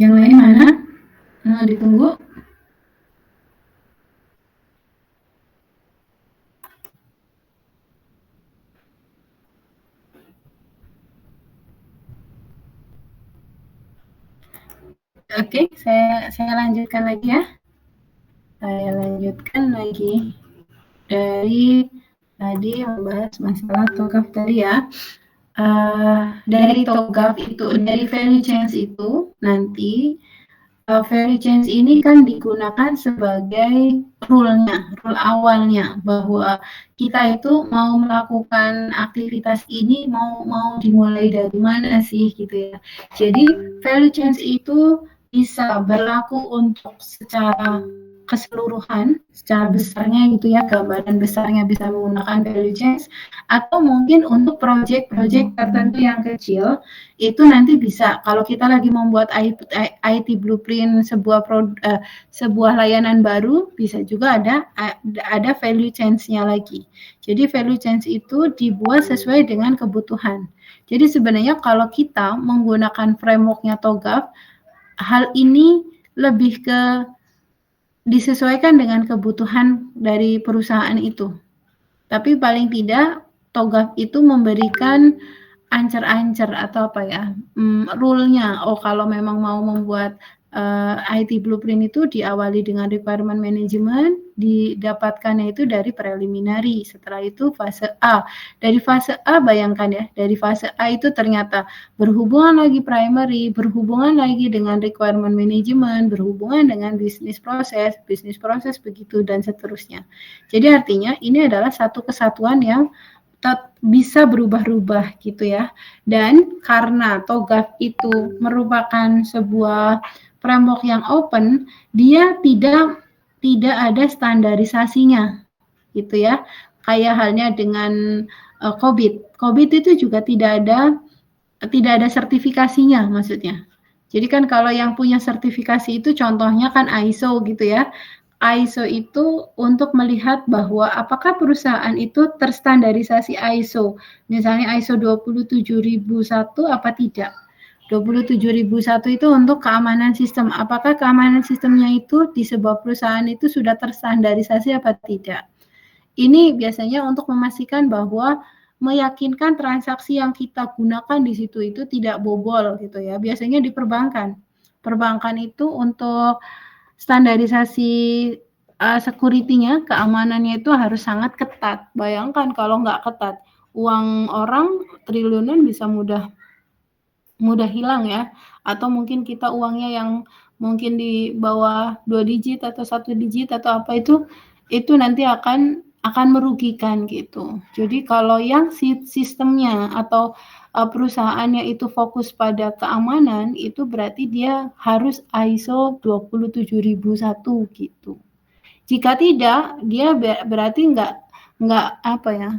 Yang lain mana? Ditunggu. Oke, saya lanjutkan lagi ya. Saya lanjutkan lagi dari tadi membahas masalah TOGAF tadi ya. Dari TOGAF itu, dari value change itu nanti value change ini kan digunakan sebagai rule awalnya bahwa kita itu mau melakukan aktivitas ini mau dimulai dari mana sih gitu ya. Jadi value change itu bisa berlaku untuk secara keseluruhan, secara besarnya gitu ya, gambaran besarnya bisa menggunakan value change, atau mungkin untuk proyek-proyek tertentu yang kecil itu nanti bisa kalau kita lagi membuat IT blueprint sebuah layanan baru bisa juga ada value change-nya lagi. Jadi value change itu dibuat sesuai dengan kebutuhan. Jadi sebenarnya kalau kita menggunakan framework-nya TOGAF, hal ini lebih ke disesuaikan dengan kebutuhan dari perusahaan itu. Tapi paling tidak TOGAF itu memberikan ancer-ancer atau apa ya, rule-nya. Oh, kalau memang mau membuat IT blueprint itu diawali dengan requirement management, didapatkannya itu dari preliminary. Setelah itu fase A. Dari fase A bayangkan ya, dari fase A itu ternyata berhubungan lagi primary, berhubungan lagi dengan requirement management, berhubungan dengan bisnis proses begitu dan seterusnya. Jadi artinya ini adalah satu kesatuan yang bisa berubah-ubah gitu ya. Dan karena TOGAF itu merupakan sebuah framework yang open, dia tidak ada standarisasinya gitu ya. Kayak halnya dengan COBIT. COBIT itu juga tidak ada sertifikasinya maksudnya. Jadi kan kalau yang punya sertifikasi itu contohnya kan ISO gitu ya. ISO itu untuk melihat bahwa apakah perusahaan itu terstandarisasi ISO. Misalnya ISO 27001 apa tidak. 27001 itu untuk keamanan sistem. Apakah keamanan sistemnya itu di sebuah perusahaan itu sudah terstandarisasi apa tidak. Ini biasanya untuk memastikan bahwa meyakinkan transaksi yang kita gunakan di situ itu tidak bobol gitu ya. Biasanya di perbankan. Perbankan itu untuk standarisasi security-nya, keamanannya itu harus sangat ketat. Bayangkan kalau nggak ketat, uang orang triliunan bisa mudah hilang ya. Atau mungkin kita uangnya yang mungkin di bawah 2 digit atau 1 digit atau apa itu nanti akan merugikan gitu. Jadi kalau yang sistemnya atau perusahaannya itu fokus pada keamanan, itu berarti dia harus ISO 27001 gitu. Jika tidak, dia berarti nggak apa ya,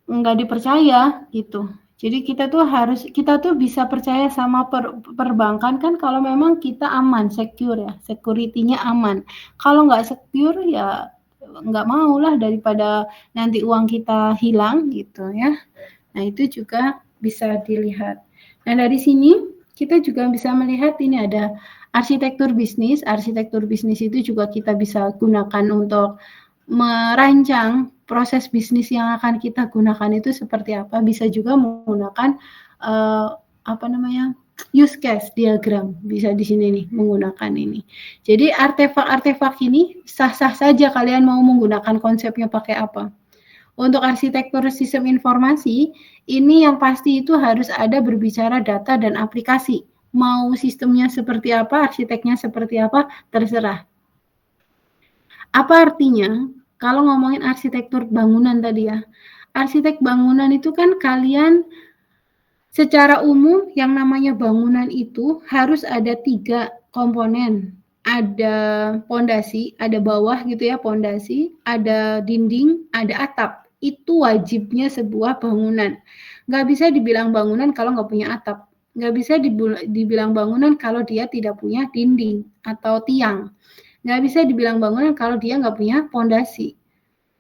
nggak dipercaya gitu. Jadi kita tuh bisa percaya sama perbankan kan kalau memang kita aman, secure ya, security-nya aman. Kalau nggak secure ya nggak mau lah daripada nanti uang kita hilang gitu ya. Nah itu juga bisa dilihat. Nah dari sini kita juga bisa melihat ini ada arsitektur bisnis. Arsitektur bisnis itu juga kita bisa gunakan untuk merancang proses bisnis yang akan kita gunakan itu seperti apa. Bisa juga menggunakan use case diagram, bisa di sini nih menggunakan ini. Jadi artefak-artefak ini sah-sah saja kalian mau menggunakan konsepnya pakai apa. Untuk arsitektur sistem informasi, ini yang pasti itu harus ada berbicara data dan aplikasi. Mau sistemnya seperti apa, arsiteknya seperti apa, terserah. Apa artinya? Kalau ngomongin arsitektur bangunan tadi ya, arsitek bangunan itu kan kalian secara umum yang namanya bangunan itu harus ada 3 komponen. Ada pondasi, ada bawah gitu ya pondasi, ada dinding, ada atap. Itu wajibnya sebuah bangunan. Nggak bisa dibilang bangunan kalau nggak punya atap. Nggak bisa dibilang bangunan kalau dia tidak punya dinding atau tiang. Nggak bisa dibilang bangunan kalau dia nggak punya pondasi.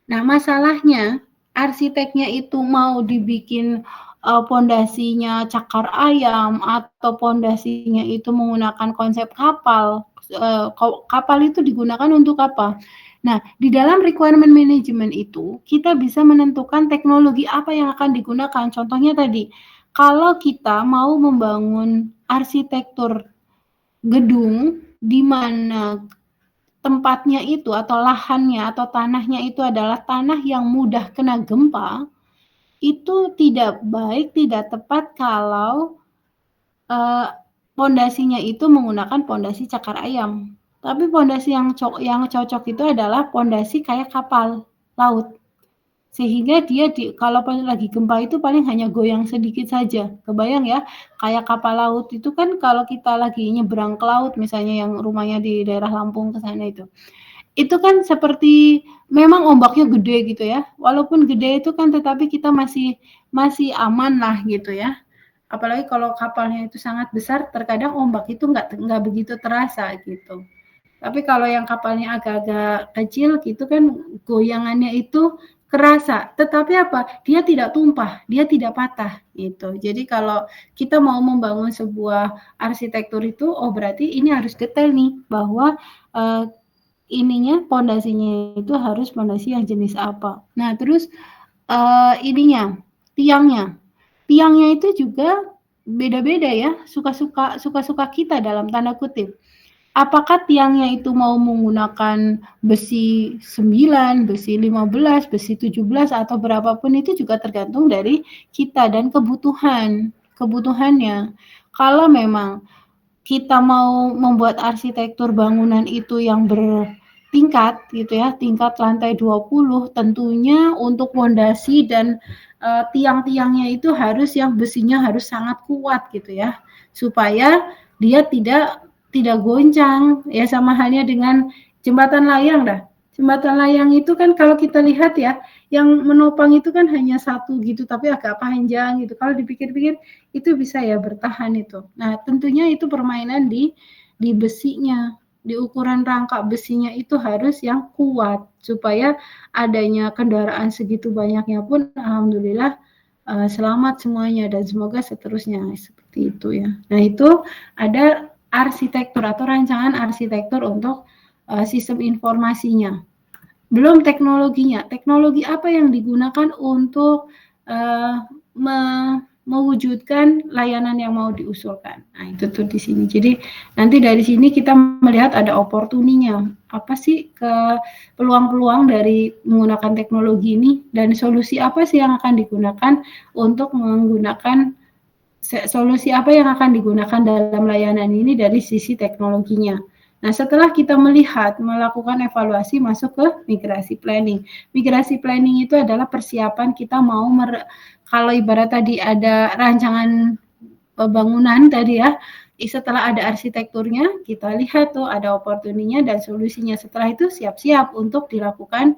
Nah, masalahnya arsiteknya itu mau dibikin pondasinya cakar ayam atau pondasinya itu menggunakan konsep kapal, kapal itu digunakan untuk apa? Nah, di dalam requirement management itu, kita bisa menentukan teknologi apa yang akan digunakan. Contohnya tadi, kalau kita mau membangun arsitektur gedung di mana tempatnya itu atau lahannya atau tanahnya itu adalah tanah yang mudah kena gempa, itu tidak baik, tidak tepat kalau pondasinya itu menggunakan pondasi cakar ayam. Tapi pondasi yang cocok itu adalah pondasi kayak kapal laut. Sehingga dia kalau lagi gempa itu paling hanya goyang sedikit saja. Kebayang ya, kayak kapal laut itu kan kalau kita lagi nyebrang ke laut, misalnya yang rumahnya di daerah Lampung ke sana itu kan seperti memang ombaknya gede gitu ya. Walaupun gede itu kan tetapi kita masih aman lah gitu ya. Apalagi kalau kapalnya itu sangat besar, terkadang ombak itu nggak begitu terasa gitu. Tapi kalau yang kapalnya agak-agak kecil gitu kan goyangannya itu kerasa. Tetapi apa? Dia tidak tumpah, dia tidak patah gitu. Jadi kalau kita mau membangun sebuah arsitektur itu, oh berarti ini harus detail nih bahwa ininya pondasinya itu harus pondasi yang jenis apa. Nah, terus tiangnya. Tiangnya itu juga beda-beda ya, suka-suka kita dalam tanda kutip. Apakah tiangnya itu mau menggunakan besi 9, besi 15, besi 17 atau berapapun itu juga tergantung dari kita dan kebutuhannya. Kalau memang kita mau membuat arsitektur bangunan itu yang bertingkat gitu ya, tingkat lantai 20, tentunya untuk pondasi dan tiang-tiangnya itu harus yang besinya harus sangat kuat gitu ya, supaya dia tidak goncang ya, sama halnya dengan jembatan layang dah. Jembatan layang itu kan kalau kita lihat ya, yang menopang itu kan hanya satu gitu, tapi agak panjang gitu. Kalau dipikir-pikir itu bisa ya bertahan itu. Nah, tentunya itu permainan di besinya, di ukuran rangka besinya itu harus yang kuat supaya adanya kendaraan segitu banyaknya pun alhamdulillah selamat semuanya dan semoga seterusnya seperti itu ya. Nah, itu ada arsitektur atau rancangan arsitektur untuk sistem informasinya. Belum teknologinya. Teknologi apa yang digunakan untuk mewujudkan layanan yang mau diusulkan. Nah, itu tuh di sini. Jadi nanti dari sini kita melihat ada opportunity-nya. Apa sih peluang-peluang dari menggunakan teknologi ini dan solusi apa sih yang akan digunakan untuk menggunakan solusi apa yang akan digunakan dalam layanan ini dari sisi teknologinya. Nah, setelah kita melakukan evaluasi, masuk ke migrasi planning. Migrasi planning itu adalah persiapan kita mau, kalau ibarat tadi ada rancangan bangunan tadi ya, setelah ada arsitekturnya, kita lihat tuh ada opportunity-nya dan solusinya. Setelah itu siap-siap untuk dilakukan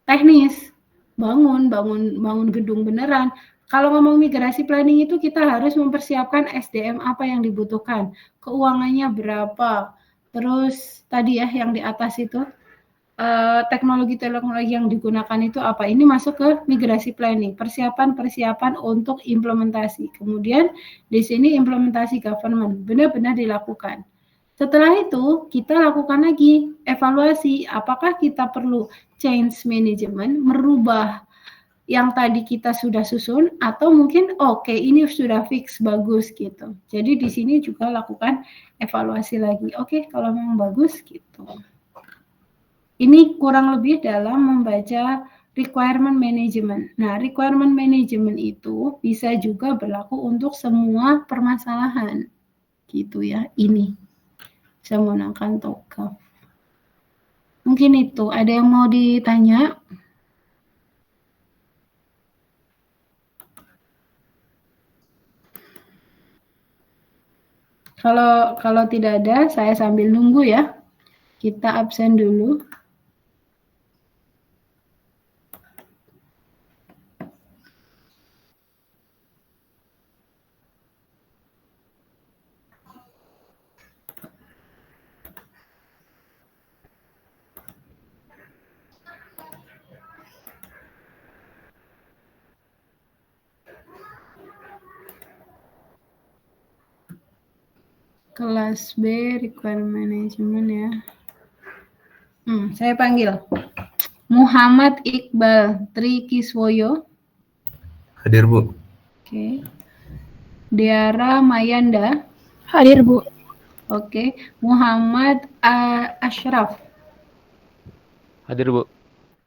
teknis, bangun gedung beneran. Kalau ngomong migrasi planning itu kita harus mempersiapkan SDM apa yang dibutuhkan, keuangannya berapa, terus tadi ya yang di atas itu teknologi-teknologi yang digunakan itu apa. Ini masuk ke migrasi planning, persiapan untuk implementasi. Kemudian di sini implementasi government benar-benar dilakukan. Setelah itu kita lakukan lagi evaluasi, apakah kita perlu change management, merubah yang tadi kita sudah susun atau mungkin oke, ini sudah fix bagus gitu. Jadi di sini juga lakukan evaluasi lagi. Oke, kalau memang bagus gitu. Ini kurang lebih dalam membaca requirement management. Nah, requirement management itu bisa juga berlaku untuk semua permasalahan gitu ya. Ini saya menggunakan TOGAF. Mungkin itu. Ada yang mau ditanya? Kalau tidak ada, saya sambil nunggu ya. Kita absen dulu. Kelas B, requirement management ya. Saya panggil Muhammad Iqbal Trikiswoyo. Hadir, Bu. Oke. Deara Mayanda. Hadir, Bu. Oke. Muhammad Ashraf. Hadir, Bu.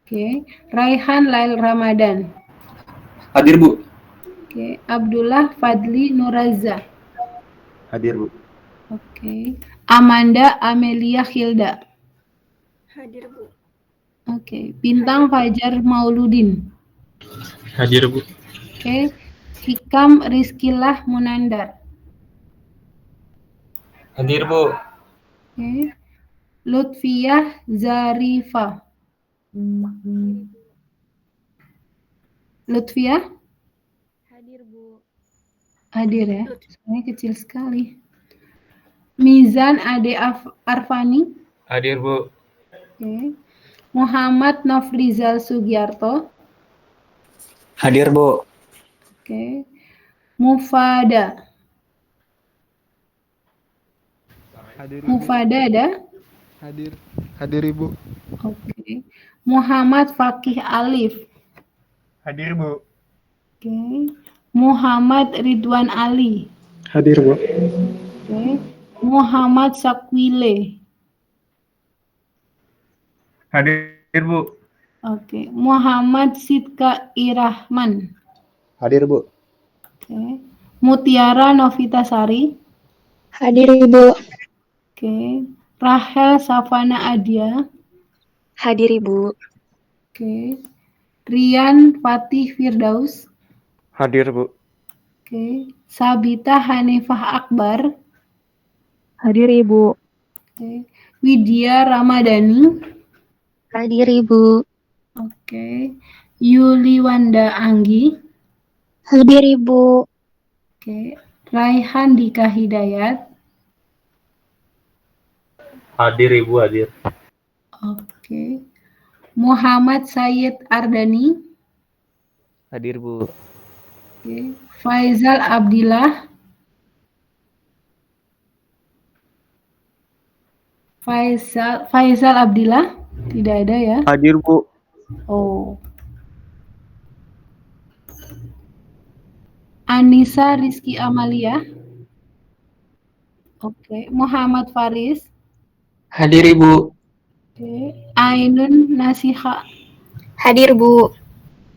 Oke. Raihan Lail Ramadan. Hadir, Bu. Oke. Abdullah Fadli Nuraza. Hadir, Bu. Oke. Amanda Amelia Hilda. Hadir, Bu. Oke. Bintang Fajar Mauludin. Hadir, Bu. Oke. Hikam Rizkilah Munandar. Hadir, Bu. Oke. Lutfiyah Zarifa. Lutfiyah? Hadir, Bu. Hadir ya. Suaranya kecil sekali. Mizan Ade Arfani. Hadir, Bu. Oke. Muhammad Nofrizal Sugiarto. Hadir, Bu. Oke. Mufada. Hadir, Mufada ada? hadir, hadir Ibu. Oke. Muhammad Fakih Alif. Hadir Bu. Oke. Muhammad Ridwan Ali. Hadir Bu. Oke. Muhammad Sakwile. Hadir Bu. Oke. Muhammad Sidka Irahman. Hadir Bu. Oke. Mutiara Novitasari. Hadir, Ibu. Oke. Rahel Savana Adia. Hadir, Ibu. Oke. Rian Fatih Firdaus. Hadir Bu. Oke. Sabita Hanifah Akbar. Hadir, Ibu. Oke. Widya Ramadhani. Hadir, Ibu. Oke. Yuliwanda Anggi. Hadir, Ibu. Oke. Raihan Dika Hidayat. Hadir, Ibu. Hadir. Oke. Muhammad Sayyid Ardani. Hadir, Bu. Oke. Faizal Abdillah. Faizal Abdillah tidak ada ya. Hadir Bu. Oh. Anissa Rizky Amalia. Oke. Muhammad Faris. Hadir, Ibu. Oke. Ainun Nasiha. Hadir, Bu.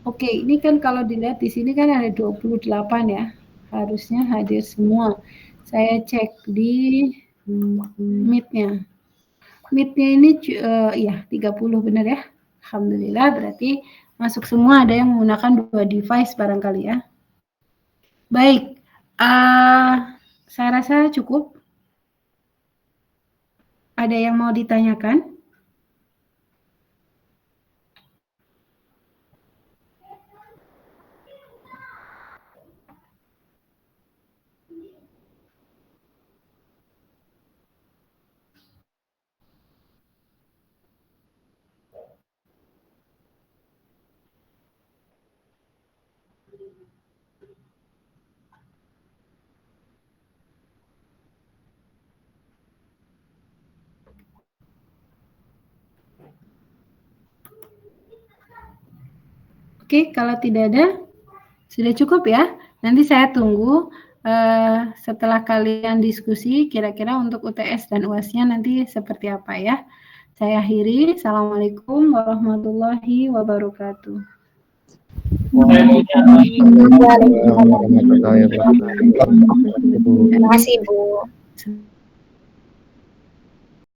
Oke, ini kan kalau dilihat di sini kan ada 28 ya. Harusnya hadir semua. Saya cek di Meet-nya. Meet-nya ini ya 30 benar ya. Alhamdulillah berarti masuk semua, ada yang menggunakan 2 device barangkali ya. Baik, saya rasa cukup. Ada yang mau ditanyakan? Oke, kalau tidak ada, sudah cukup ya. Nanti saya tunggu setelah kalian diskusi, kira-kira untuk UTS dan UAS-nya nanti seperti apa ya. Saya akhiri. Assalamualaikum warahmatullahi wabarakatuh. Terima kasih, Bu.